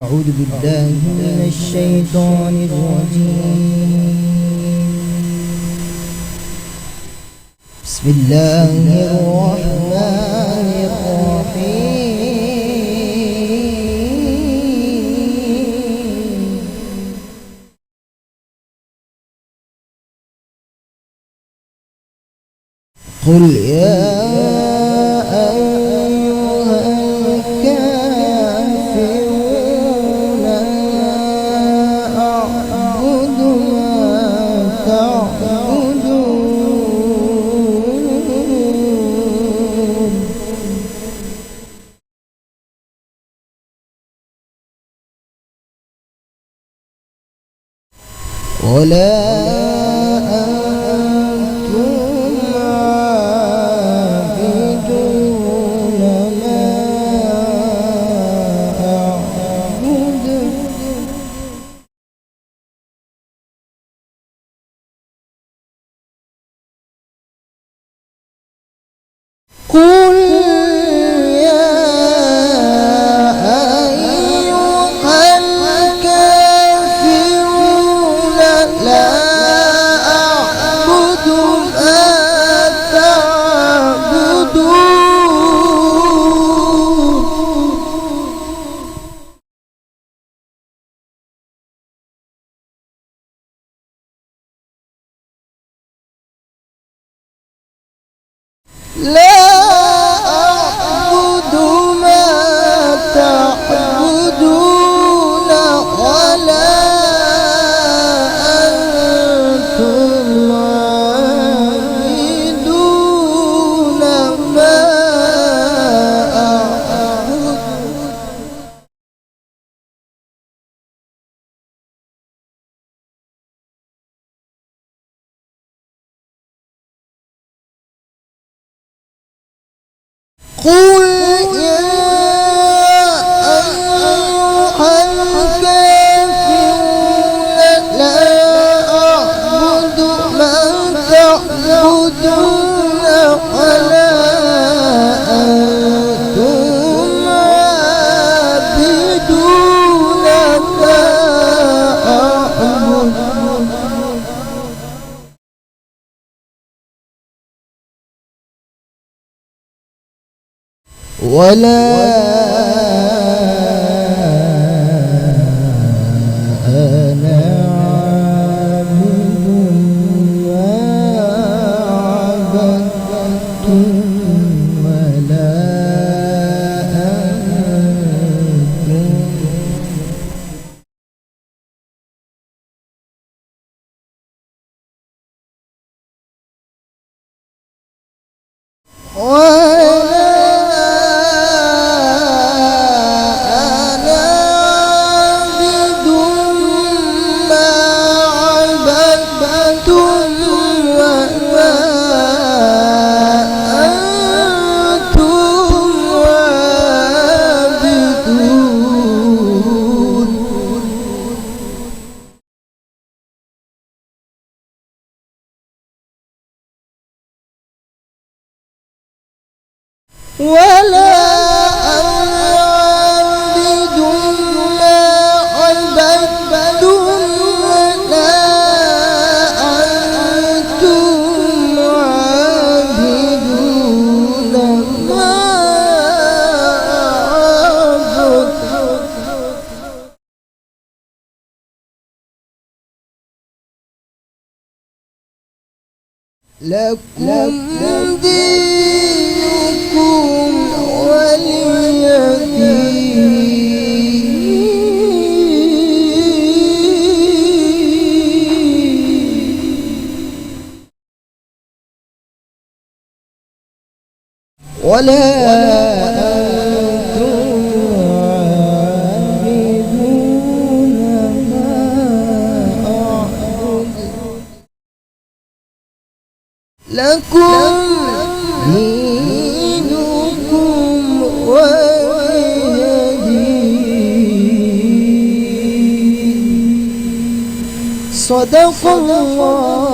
أعوذ بالله من الشيطان الرجيم. بسم الله الرحمن الرحيم. قل يا ولا أنتم عابدون ما أعبد. قل يا أيها الكافرون لا أعبد ما تعبدون. لا أعبد ما تعبدون ولا أنتم عابدون ما أعبد. قل يا أيها الكافرون لا أعبد ما تعبدون ولا أنتم عابدون ما أعبد. ولا أنا عابد ما عبدتم ولا أنتم. ولا أعبد ما عبدتم ولا أنتم عابدون ما أعبد. لكم دينكم ولي دين. ولا أنتم عابدون ما أعبد. لكم دينكم ولي دين. صدق الله